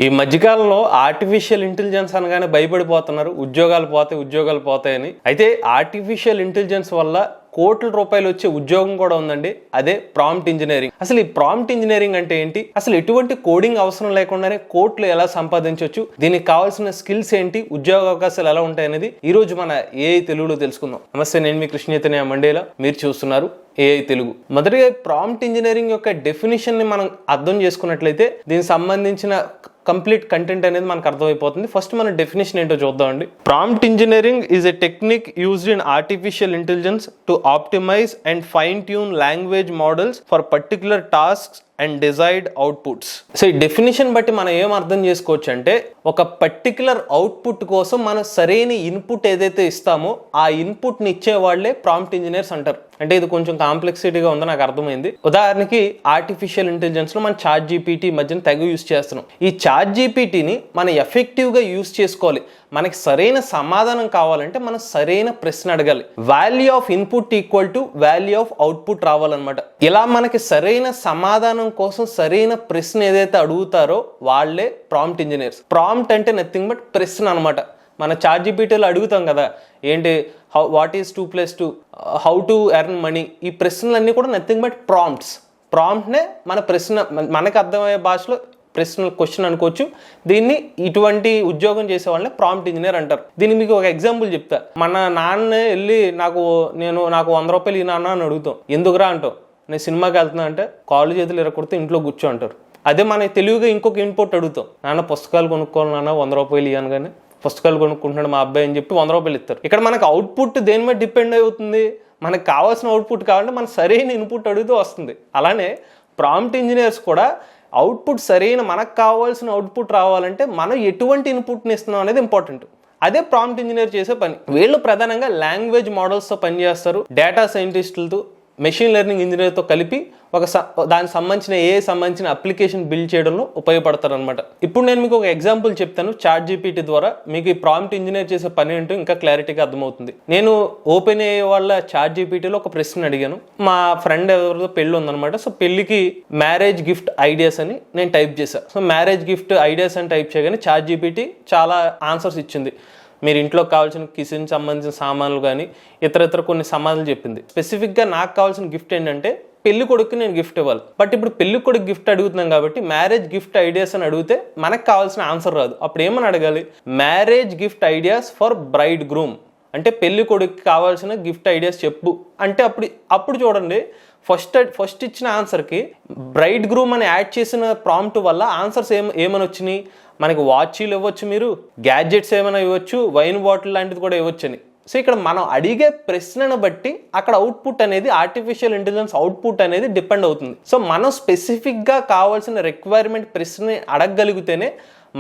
ఈ మధ్యకాలంలో artificial intelligence అనగానే భయపడిపోతున్నారు. ఉద్యోగాలు పోతాయని. అయితే ఆర్టిఫిషియల్ ఇంటెలిజెన్స్ వల్ల కోట్ల రూపాయలు వచ్చే ఉద్యోగం కూడా ఉందండి. అదే ప్రాంప్ట్ ఇంజనీరింగ్. అసలు ఈ ప్రాంప్ట్ ఇంజనీరింగ్ అంటే ఏంటి? అసలు ఎటువంటి కోడింగ్ అవసరం లేకుండానే కోట్లు ఎలా సంపాదించవచ్చు, దీనికి కావాల్సిన స్కిల్స్ ఏంటి, ఉద్యోగ అవకాశాలు ఎలా ఉంటాయి అనేది ఈ రోజు మన ఏఐ తెలుగులో తెలుసుకుందాం. నమస్తే, నేను మీ కృష్ణ చైతన్య మండేలా. మీరు చూస్తున్నారు ఏఐ తెలుగు. మొదటిగా ప్రాంప్ట్ ఇంజనీరింగ్ యొక్క డెఫినేషన్ ని మనం అర్థం చేసుకున్నట్లయితే దీనికి సంబంధించిన కంప్లీట్ కంటెంట్ అనేది మనకు అర్థమైపోతుంది. ఫస్ట్ మన డెఫినేషన్ ఏంటో చూద్దామండి. Prompt engineering is a technique used in artificial intelligence to optimise and fine tune language models for particular tasks and desired outputs. So ఈ డెఫినేషన్ బట్టి మనం ఏం అర్థం చేసుకోవచ్చు అంటే, ఒక పర్టికులర్ అవుట్పుట్ కోసం మనం సరైన ఇన్పుట్ ఏదైతే ఇస్తామో ఆ ఇన్పుట్ ని ఇచ్చే వాళ్ళే ప్రాంప్ట్ ఇంజనీర్స్ అంటారు. అంటే ఇది కొంచెం కాంప్లెక్సిటీగా ఉందో నాకు అర్థమైంది. ఉదాహరణకి ఆర్టిఫిషియల్ ఇంటెలిజెన్స్ లో మనం చాట్ జీపీటీ మధ్యన తెగ యూజ్ చేస్తున్నాం. ఈ చాట్ జీపీటీని మనం ఎఫెక్టివ్ గా యూజ్ చేసుకోవాలి. మనకి సరైన సమాధానం కావాలంటే మనం సరైన ప్రశ్న అడగాలి. Value of input equal to value of output రావాలన్నమాట. ఇలా మనకి సరైన సమాధానం కోసం సరైన ప్రశ్న ఏదైతే అడుగుతారో వాళ్ళే ప్రాంప్ట్ ఇంజనీర్స్. ప్రాంప్ట్ అంటే నథింగ్ బట్ ప్రశ్న అనమాట. మన చాట్ జీపీటీలో అడుగుతాం కదా, ఏంటి what is 2+2, how to earn money, ఈ ప్రశ్నలన్నీ కూడా నథింగ్ బట్ ప్రాంప్ట్స్. ప్రాంప్ట్నే మన ప్రశ్న, మనకు అర్థమయ్యే భాషలో క్వశ్చన్ అనుకోవచ్చు. దీన్ని ఇటువంటి ఉద్యోగం చేసే వాళ్ళని ప్రాంప్ట్ ఇంజనీర్ అంటారు. దీనికి మీకు ఒక ఎగ్జాంపుల్ చెప్తా. మన నాన్న వెళ్ళి నాకు 100 రూపాయలు ఈ నాన్న అని అడుగుతాం. ఎందుకురా అంటాం, నేను సినిమాకి వెళ్తున్నా అంటే కాళ్ళు చేతులు ఎరగొడితే ఇంట్లో కూర్చో అంటారు. అదే మన తెలివిగా ఇంకొక ఇన్పుట్ అడుగుతాం, నాన్న పుస్తకాలు కొనుక్కోవాలి నాన్న 100 రూపాయలు ఇవ్వను, కానీ పుస్తకాలు కొనుక్కుంటున్నాడు మా అబ్బాయి అని చెప్పి 100 రూపాయలు ఇస్తారు. ఇక్కడ మనకు అవుట్పుట్ దేని మీద డిపెండ్ అవుతుంది? మనకు కావాల్సిన అవుట్పుట్ కావాలంటే మన సరైన ఇన్పుట్ అడుగుతూ వస్తుంది. అలానే ప్రాంప్ట్ ఇంజనీర్స్ కూడా అవుట్పుట్ సరైన మనకు కావాల్సిన అవుట్పుట్ రావాలంటే మనం ఎటువంటి ఇన్పుట్ని ఇస్తున్నాం అనేది ఇంపార్టెంట్. అదే ప్రాంప్ట్ ఇంజనీర్ చేసే పని. వీళ్ళు ప్రధానంగా లాంగ్వేజ్ మోడల్స్తో పనిచేస్తారు. డేటా సైంటిస్టులతో, మెషిన్ లెర్నింగ్ ఇంజనీర్తో కలిపి దానికి సంబంధించిన సంబంధించిన అప్లికేషన్ బిల్డ్ చేయడంలో ఉపయోగపడతారు అనమాట. ఇప్పుడు నేను మీకు ఒక ఎగ్జాంపుల్ చెప్తాను. చాట్ జీపీటీ ద్వారా మీకు ఈ ప్రాంప్ట్ ఇంజనీర్ చేసే పని ఏంటో ఇంకా క్లారిటీగా అర్థమవుతుంది. నేను ఓపెన్ అయ్యే వాళ్ళ చాట్ జీపీటీలో ఒక ప్రశ్న అడిగాను. మా ఫ్రెండ్ ఎవరితో పెళ్లి ఉందనమాట. సో పెళ్లికి మ్యారేజ్ గిఫ్ట్ ఐడియాస్ అని నేను టైప్ చేశాను. సో మ్యారేజ్ గిఫ్ట్ ఐడియాస్ అని టైప్ చేయగానే చాట్ జీపీటీ చాలా ఆన్సర్స్ ఇచ్చింది. మీరు ఇంట్లో కావాల్సిన కిచెన్ సంబంధించిన సామాన్లు కానీ ఇతర కొన్ని సమాధానాలు చెప్పింది. స్పెసిఫిక్గా నాకు కావాల్సిన గిఫ్ట్ ఏంటంటే పెళ్లి కొడుకు నేను గిఫ్ట్ ఇవ్వాలి. బట్ ఇప్పుడు పెళ్లి కొడుకు గిఫ్ట్ అడుగుతున్నాం కాబట్టి మ్యారేజ్ గిఫ్ట్ ఐడియాస్ అని అడిగితే మనకు కావాల్సిన ఆన్సర్ రాదు. అప్పుడు ఏమని అడగాలి? Marriage gift ideas for braid groom. అంటే పెళ్లి కొడుకు కావాల్సిన గిఫ్ట్ ఐడియాస్ చెప్పు అంటే అప్పుడు చూడండి, ఫస్ట్ ఇచ్చిన ఆన్సర్కి బ్రైడ్ గ్రూమ్ అని యాడ్ చేసిన ప్రాంప్ట్ వల్ల ఆన్సర్స్ ఏమని వచ్చినాయి? మనకి వాచీలు ఇవ్వచ్చు, మీరు గ్యాడ్జెట్స్ ఏమైనా ఇవ్వచ్చు, వైన్ బాటిల్ లాంటిది కూడా ఇవ్వచ్చు అని. సో ఇక్కడ మనం అడిగే ప్రశ్నను బట్టి అక్కడ అవుట్పుట్ అనేది, ఆర్టిఫిషియల్ ఇంటెలిజెన్స్ అవుట్పుట్ అనేది డిపెండ్ అవుతుంది. సో మనం స్పెసిఫిక్గా కావాల్సిన రిక్వైర్మెంట్ ప్రశ్నని అడగగలిగితేనే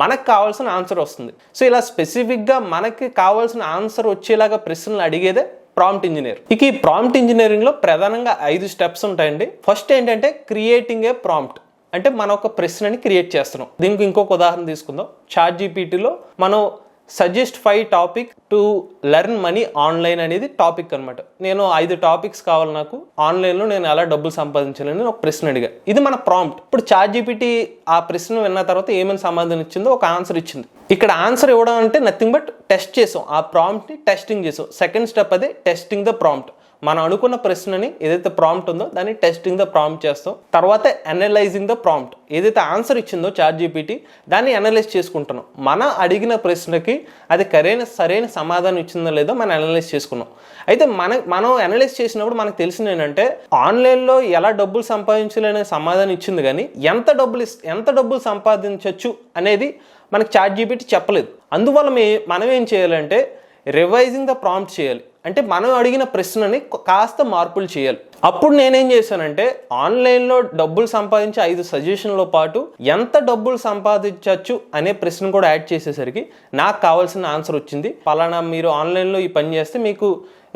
మనకు కావాల్సిన ఆన్సర్ వస్తుంది. సో ఇలా స్పెసిఫిక్గా మనకి కావాల్సిన ఆన్సర్ వచ్చేలాగా ప్రశ్నలు అడిగేదే ప్రాంప్ట్ ఇంజనీర్. ఇక ఈ ప్రాంప్ట్ ఇంజనీరింగ్లో ప్రధానంగా 5 స్టెప్స్ ఉంటాయండి. ఫస్ట్ ఏంటంటే క్రియేటింగ్ ఏ ప్రాంప్ట్. అంటే మనం ఒక ప్రశ్నని క్రియేట్ చేస్తున్నాం. దీనికి ఇంకొక ఉదాహరణ తీసుకుందాం. చాట్ జీపీటీలో మనం suggest 5 topic to learn money online అనేది టాపిక్ అనమాట. నేను 5 టాపిక్స్ కావాలి నాకు ఆన్లైన్లో నేను ఎలా డబ్బులు సంపాదించాలని ఒక ప్రశ్న అడిగా. ఇది మన ప్రాంప్ట్. ఇప్పుడు చాట్ జీపీటీ ఆ ప్రశ్న విన్న తర్వాత ఏమైనా సమాధానం ఇచ్చిందో ఒక ఆన్సర్ ఇచ్చింది. ఇక్కడ ఆన్సర్ ఇవ్వడం అంటే నథింగ్ బట్ టెస్ట్ చేసాం, ఆ ప్రాంప్ట్ని టెస్టింగ్ చేసాం. సెకండ్ స్టెప్ అదే టెస్టింగ్ ద ప్రాంప్ట్. మనం అనుకున్న ప్రశ్నని ఏదైతే ప్రాంప్ట్ ఉందో దాన్ని టెస్టింగ్ ద ప్రాంప్ట్ చేస్తాం. తర్వాత అనలైజింగ్ ద ప్రాంప్ట్. ఏదైతే ఆన్సర్ ఇచ్చిందో చాట్ జీపీటీ దాన్ని అనలైజ్ చేసుకుంటున్నాం. మనం అడిగిన ప్రశ్నకి అది సరైన సమాధానం ఇచ్చిందో లేదో మనం అనలైజ్ చేసుకున్నాం. అయితే మనం అనలైజ్ చేసినప్పుడు మనకు తెలిసింది ఏంటంటే, ఆన్లైన్లో ఎలా డబ్బులు సంపాదించాలనే సమాధానం ఇచ్చింది, కానీ ఎంత డబ్బులు సంపాదించవచ్చు అనేది మనకి చాట్ జీపీటీ చెప్పలేదు. అందువల్ల మనం ఏం చేయాలంటే రివైజింగ్ ద ప్రాంప్ట్ చేయాలి. అంటే మనం అడిగిన ప్రశ్నని కాస్త మార్పులు చేయాలి. అప్పుడు నేనేం చేశానంటే ఆన్లైన్లో డబ్బులు సంపాదించే 5 సజెషన్లో పాటు ఎంత డబ్బులు సంపాదించవచ్చు అనే ప్రశ్న కూడా యాడ్ చేసేసరికి నాకు కావాల్సిన ఆన్సర్ వచ్చింది. పలానా మీరు ఆన్లైన్లో ఈ పని చేస్తే మీకు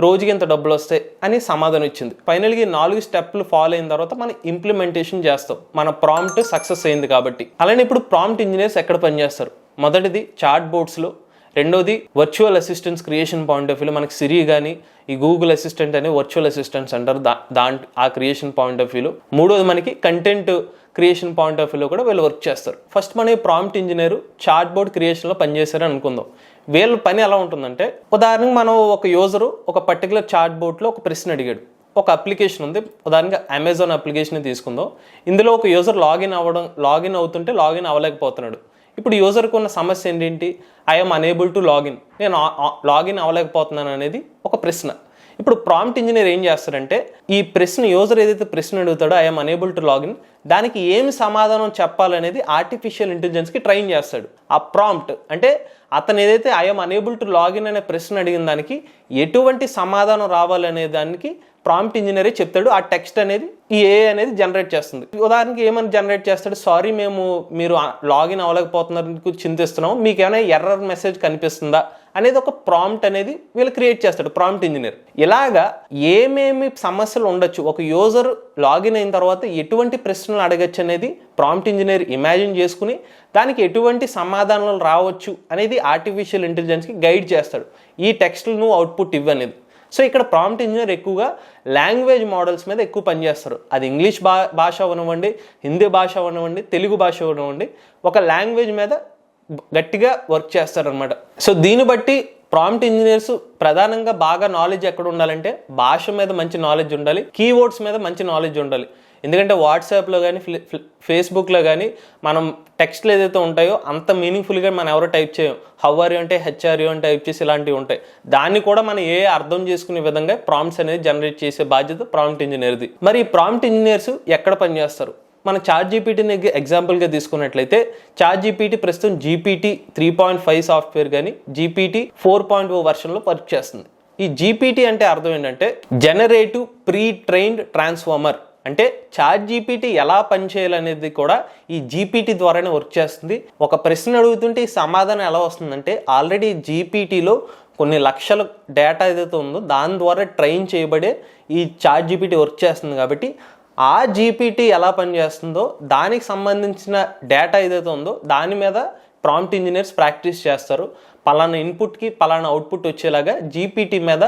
రోజుకి ఎంత డబ్బులు వస్తాయి అని సమాధానం ఇచ్చింది. ఫైనల్గా 4 స్టెప్లు ఫాలో అయిన తర్వాత మనం ఇంప్లిమెంటేషన్ చేస్తాం. మన ప్రాంప్ట్ సక్సెస్ అయింది కాబట్టి. అలానే ఇప్పుడు ప్రాంప్ట్ ఇంజనీర్స్ ఎక్కడ పనిచేస్తారు? మొదటిది చాట్ బోర్డ్స్లో, రెండోది virtual assistants creation point of వ్యూలో మనకి సిరి కానీ ఈ గూగుల్ అసిస్టెంట్ అనే వర్చువల్ అసిస్టెంట్స్ అంటారు ఆ క్రియేషన్ పాయింట్ ఆఫ్ వ్యూలో. మూడోది మనకి కంటెంట్ క్రియేషన్ పాయింట్ ఆఫ్ వ్యూలో కూడా వీళ్ళు వర్క్ చేస్తారు. ఫస్ట్ మన ప్రాంప్ట్ ఇంజనీర్ చాట్ బోర్డ్ క్రియేషన్లో పనిచేశారని అనుకుందాం. వీళ్ళ పని ఎలా ఉంటుందంటే, ఉదాహరణకు మనం ఒక యూజరు ఒక పర్టికులర్ చాట్ బోర్డ్లో ఒక ప్రశ్న అడిగాడు. ఒక అప్లికేషన్ ఉంది, ఉదాహరణగా అమెజాన్ అప్లికేషన్ తీసుకుందాం. ఇందులో ఒక యూజర్ లాగిన్ అవుతుంటే లాగిన్ అవ్వలేకపోతున్నాడు. ఇప్పుడు యూజర్కి ఉన్న సమస్య ఏంటి? ఐఎమ్ అనేబుల్ టు లాగిన్, నేను లాగిన్ అవ్వలేకపోతున్నాను అనేది ఒక ప్రశ్న. ఇప్పుడు ప్రాంప్ట్ ఇంజనీర్ ఏం చేస్తారంటే, ఈ ప్రశ్న యూజర్ ఏదైతే ప్రశ్న అడుగుతాడో ఐఎమ్ అనేబుల్ టు లాగిన్, దానికి ఏమి సమాధానం చెప్పాలనేది ఆర్టిఫిషియల్ ఇంటెలిజెన్స్కి ట్రైన్ చేస్తాడు. ఆ ప్రాంప్ట్ అంటే అతను ఏదైతే ఐఎమ్ అనేబుల్ టు లాగిన్ అనే ప్రశ్న అడిగిన దానికి ఎటువంటి సమాధానం రావాలనే దానికి ప్రాంప్ట్ ఇంజనీరే చెప్తాడు. ఆ టెక్స్ట్ అనేది ఈ ఏఐ అనేది జనరేట్ చేస్తుంది. ఉదాహరణకి ఏమని జనరేట్ చేస్తాడు, సారీ మీరు లాగిన్ అవ్వలేకపోతున్నారు, చింతిస్తున్నాం, మీకు ఏమైనా ఎర్రర్ మెసేజ్ కనిపిస్తుందా అనేది ఒక ప్రాంప్ట్ అనేది వీళ్ళు క్రియేట్ చేస్తాడు ప్రాంప్ట్ ఇంజనీర్. ఇలాగా ఏమేమి సమస్యలు ఉండొచ్చు, ఒక యూజర్ లాగిన్ అయిన తర్వాత ఎటువంటి ప్రశ్నలు అడగచ్చు అనేది ప్రాంప్ట్ ఇంజనీర్ ఇమాజిన్ చేసుకుని దానికి ఎటువంటి సమాధానాలు రావచ్చు అనేది ఆర్టిఫిషియల్ ఇంటెలిజెన్స్కి గైడ్ చేస్తాడు. ఈ టెక్స్ట్ను అవుట్పుట్ ఇవ్వనేది. సో ఇక్కడ ప్రాంప్ట్ ఇంజనీర్ ఎక్కువగా లాంగ్వేజ్ మోడల్స్ మీద ఎక్కువ పనిచేస్తారు. అది ఇంగ్లీష్ భాష అవనివ్వండి, హిందీ భాష అవనివ్వండి, తెలుగు భాష అవనివ్వండి, ఒక లాంగ్వేజ్ మీద గట్టిగా వర్క్ చేస్తారనమాట. సో దీన్ని బట్టి ప్రాంప్ట్ ఇంజనీర్స్ ప్రధానంగా బాగా నాలెడ్జ్ ఎక్కడ ఉండాలంటే, భాష మీద మంచి నాలెడ్జ్ ఉండాలి, కీవర్డ్స్ మీద మంచి నాలెడ్జ్ ఉండాలి. ఎందుకంటే వాట్సాప్లో కానీ ఫేస్బుక్లో కానీ మనం టెక్స్ట్లు ఏదైతే ఉంటాయో అంత మీనింగ్ఫుల్గా మనం ఎవరో టైప్ చేయం. హౌ ఆర్ యూ అంటే హెచ్ఆర్యూ అని టైప్ చేసి ఇలాంటివి ఉంటాయి. దాన్ని కూడా మనం అర్థం చేసుకునే విధంగా ప్రాంప్ట్స్ అనేది జనరేట్ చేసే బాధ్యత ప్రాంప్ట్ ఇంజనీర్ది. మరి ఈ ప్రాంప్ట్ ఇంజనీర్స్ ఎక్కడ పనిచేస్తారు? మన చాట్ జీపీటీని ఎగ్జాంపుల్గా తీసుకున్నట్లయితే, చాట్ జీపీటీ ప్రస్తుతం GPT 3.5 సాఫ్ట్వేర్ కానీ GPT 4.0 వర్షన్లో వర్క్ చేస్తుంది. ఈ జీపీటీ అంటే అర్థం ఏంటంటే జనరేటివ్ ప్రీ ట్రైన్డ్ ట్రాన్స్ఫార్మర్. అంటే చాట్ జీపీటీ ఎలా పనిచేయాలనేది కూడా ఈ జీపీటీ ద్వారానే వర్క్ చేస్తుంది. ఒక ప్రశ్న అడుగుతుంటే ఈ సమాధానం ఎలా వస్తుందంటే, ఆల్రెడీ జీపీటీలో కొన్ని లక్షల డేటా ఏదైతే ఉందో దాని ద్వారా ట్రైన్ చేయబడే ఈ చాట్ జీపీటీ వర్క్ చేస్తుంది. కాబట్టి ఆ జీపీటీ ఎలా పనిచేస్తుందో దానికి సంబంధించిన డేటా ఏదైతే ఉందో దాని మీద ప్రాంప్ట్ ఇంజనీర్స్ ప్రాక్టీస్ చేస్తారు. పలానా ఇన్పుట్కి పలానా అవుట్పుట్ వచ్చేలాగా జీపీటీ మీద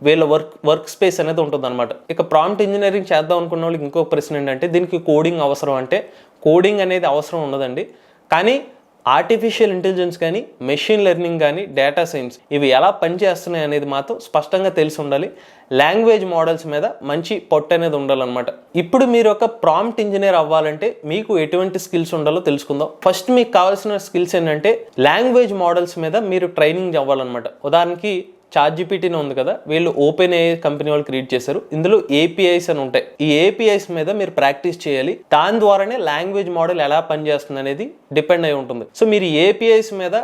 వీళ్ళ వర్క్ స్పేస్ అనేది ఉంటుంది అనమాట. ఇక ప్రాంప్ట్ ఇంజనీరింగ్ చేద్దాం అనుకున్న వాళ్ళకి ఇంకో ప్రశ్న ఏంటంటే, దీనికి కోడింగ్ అవసరం అంటే కోడింగ్ అనేది అవసరం ఉండదండి. కానీ ఆర్టిఫిషియల్ ఇంటెలిజెన్స్ కానీ మెషిన్ లెర్నింగ్ కానీ డేటా సైన్స్ ఇవి ఎలా పనిచేస్తున్నాయి అనేది మాత్రం స్పష్టంగా తెలిసి ఉండాలి. లాంగ్వేజ్ మోడల్స్ మీద మంచి పట్టు అనేది ఉండాలన్నమాట. ఇప్పుడు మీరు ఒక ప్రాంప్ట్ ఇంజనీర్ అవ్వాలంటే మీకు ఎటువంటి స్కిల్స్ ఉండాలో తెలుసుకుందాం. ఫస్ట్ మీకు కావాల్సిన స్కిల్స్ ఏంటంటే, లాంగ్వేజ్ మోడల్స్ మీద మీరు ట్రైనింగ్ అవ్వాలన్నమాట. ఉదాహరణకి చాట్ జీపీటీనే ఉంది కదా, వీళ్ళు ఓపెన్ ఏఐ కంపెనీ వాళ్ళు క్రియేట్ చేశారు. ఇందులో APIs అని ఉంటాయి. ఈ APIs మీద మీరు ప్రాక్టీస్ చేయాలి. దాని ద్వారానే లాంగ్వేజ్ మోడల్ ఎలా పనిచేస్తుంది అనేది డిపెండ్ అయి ఉంటుంది. సో మీరు APIs మీద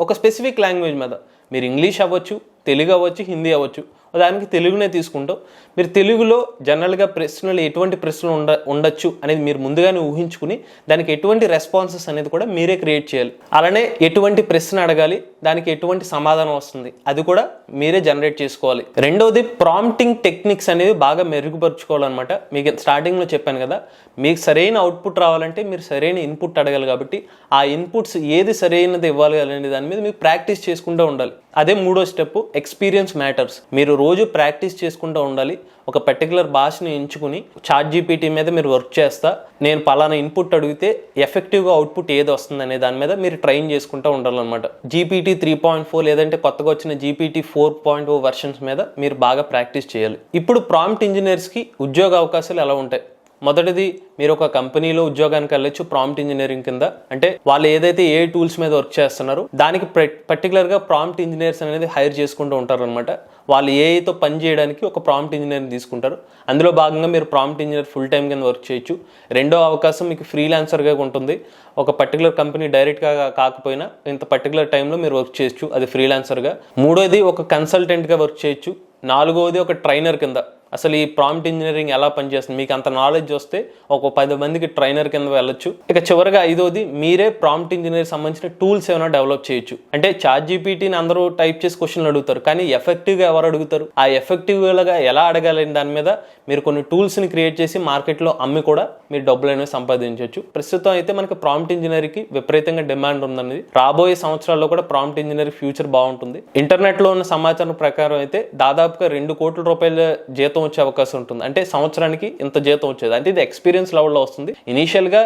ఒక స్పెసిఫిక్ లాంగ్వేజ్ మీద, మీరు ఇంగ్లీష్ అవ్వచ్చు, తెలుగు అవ్వచ్చు, హిందీ అవ్వచ్చు. దానికి తెలుగునే తీసుకుంటాం. మీరు తెలుగులో జనరల్గా ప్రశ్నలు ఎటువంటి ప్రశ్నలు ఉండొచ్చు అనేది మీరు ముందుగానే ఊహించుకుని దానికి ఎటువంటి రెస్పాన్సెస్ అనేది కూడా మీరే క్రియేట్ చేయాలి. అలానే ఎటువంటి ప్రశ్న అడగాలి, దానికి ఎటువంటి సమాధానం వస్తుంది అది కూడా మీరే జనరేట్ చేసుకోవాలి. రెండోది ప్రాంప్టింగ్ టెక్నిక్స్ అనేవి బాగా మెరుగుపరుచుకోవాలన్నమాట. మీకు స్టార్టింగ్లో చెప్పాను కదా, మీకు సరైన అవుట్పుట్ రావాలంటే మీరు సరైన ఇన్పుట్ అడగాలి. కాబట్టి ఆ ఇన్పుట్స్ ఏది సరైనది ఇవ్వాలి అనే దాని మీద మీకు ప్రాక్టీస్ చేసుకుంటూ ఉండాలి. అదే మూడో స్టెప్, ఎక్స్పీరియన్స్ మ్యాటర్స్. మీరు రోజు ప్రాక్టీస్ చేసుకుంటూ ఉండాలి. ఒక పర్టికులర్ భాషని ఎంచుకుని చాట్ జీపీటీ మీద మీరు వర్క్ చేస్తా, నేను పలానా ఇన్పుట్ అడిగితే ఎఫెక్టివ్గా అవుట్పుట్ ఏది వస్తుంది అనే దాని మీద మీరు ట్రైన్ చేసుకుంటూ ఉండాలన్నమాట. GPT 3.4 లేదంటే కొత్తగా వచ్చిన GPT 4.0 వర్షన్స్ మీద మీరు బాగా ప్రాక్టీస్ చేయాలి. ఇప్పుడు ప్రాంప్ట్ ఇంజనీర్స్కి ఉద్యోగ అవకాశాలు ఎలా ఉంటాయి? మొదటిది, మీరు ఒక కంపెనీలో ఉద్యోగానికి వెళ్ళొచ్చు ప్రాంప్ట్ ఇంజనీరింగ్ కింద. అంటే వాళ్ళు ఏదైతే ఏ టూల్స్ మీద వర్క్ చేస్తున్నారో దానికి పర్టికులర్గా ప్రాంప్ట్ ఇంజనీర్స్ అనేది హైర్ చేసుకుంటూ ఉంటారు అనమాట. వాళ్ళు ఏఐతో పని చేయడానికి ఒక ప్రాంప్ట్ ఇంజనీర్ని తీసుకుంటారు. అందులో భాగంగా మీరు ప్రాంప్ట్ ఇంజనీర్ ఫుల్ టైం కింద వర్క్ చేయొచ్చు. రెండో అవకాశం మీకు ఫ్రీలాన్సర్గా ఉంటుంది. ఒక పర్టికులర్ కంపెనీ డైరెక్ట్గా కాకపోయినా ఇంత పర్టికులర్ టైంలో మీరు వర్క్ చేయొచ్చు, అది ఫ్రీలాన్సర్గా. మూడోది, ఒక కన్సల్టెంట్గా వర్క్ చేయొచ్చు. నాలుగోది, ఒక ట్రైనర్ కింద, అసలు ఈ ప్రాంప్ట్ ఇంజనీరింగ్ ఎలా పనిచేస్తుంది, మీకు అంత నాలెడ్జ్ వస్తే ఒక 10 మందికి ట్రైనర్ కింద వెళ్ళొచ్చు. ఇక చివరిగా 5వది, మీరే ప్రాంప్ట్ ఇంజనీర్ సంబంధించిన టూల్స్ ఏమైనా డెవలప్ చేయొచ్చు. అంటే ChatGPTని అందరూ టైప్ చేసి క్వశ్చన్లు అడుగుతారు, కానీ ఎఫెక్టివ్గా ఎవరు అడుగుతారు, ఆ ఎఫెక్టివ్గా ఎలా అడగాలని దాని మీద మీరు కొన్ని టూల్స్ని క్రియేట్ చేసి మార్కెట్లో అమ్మి కూడా మీరు డబ్బులు అనేవి సంపాదించవచ్చు. ప్రస్తుతం అయితే మనకి ప్రాంప్ట్ ఇంజనీర్కి విపరీతంగా డిమాండ్ ఉందన్నది. రాబోయే సంవత్సరాల్లో కూడా ప్రాంప్ట్ ఇంజనీర్ ఫ్యూచర్ బాగుంటుంది. ఇంటర్నెట్లో ఉన్న సమాచారం ప్రకారం అయితే దాదాపుగా 2 కోట్ల రూపాయల జీతం వచ్చే అవకాశం ఉంటుంది. అంటే సంవత్సరానికి ఇంత జీతం వచ్చేది. అంటే ఇది ఎక్స్పీరియన్స్ లెవెల్లో వస్తుంది. ఇనీషియల్గా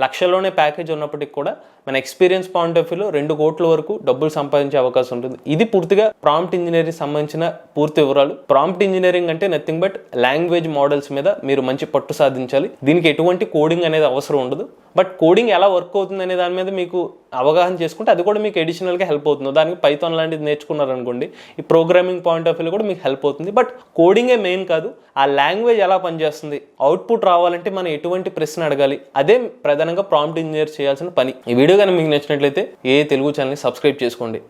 లక్షల్లోనే ప్యాకేజ్ ఉన్నప్పటికి కూడా మన ఎక్స్పీరియన్స్ పాయింట్ ఆఫ్ వ్యూలో 2 కోట్ల వరకు డబ్బులు సంపాదించే అవకాశం ఉంటుంది. ఇది పూర్తిగా ప్రాంప్ట్ ఇంజనీరింగ్ సంబంధించిన పూర్తి వివరాలు. ప్రాంప్ట్ ఇంజనీరింగ్ అంటే నథింగ్ బట్ లాంగ్వేజ్ మోడల్స్ మీద మీరు మంచి పట్టు సాధించాలి. దీనికి ఎటువంటి కోడింగ్ అనేది అవసరం ఉండదు. బట్ కోడింగ్ ఎలా వర్క్ అవుతుంది అనే దాని మీద మీకు అవగాహన చేసుకుంటే అది కూడా మీకు అడిషనల్గా హెల్ప్ అవుతుంది. దానికి పైథాన్ లాంటిది నేర్చుకున్నారనుకోండి, ఈ ప్రోగ్రామింగ్ పాయింట్ ఆఫ్ వ్యూలో కూడా మీకు హెల్ప్ అవుతుంది. బట్ కోడింగే మెయిన్ కాదు, ఆ లాంగ్వేజ్ ఎలా పనిచేస్తుంది, అవుట్పుట్ రావాలంటే మనం ఎటువంటి ప్రశ్న అడగాలి, అదే ప్రధానంగా ప్రాంప్ట్ ఇంజనీర్ చేయాల్సిన పని. ఈ వీడియో కానీ మీకు నచ్చినట్లయితే ఏ తెలుగు ఛానల్ని సబ్స్క్రైబ్ చేసుకోండి.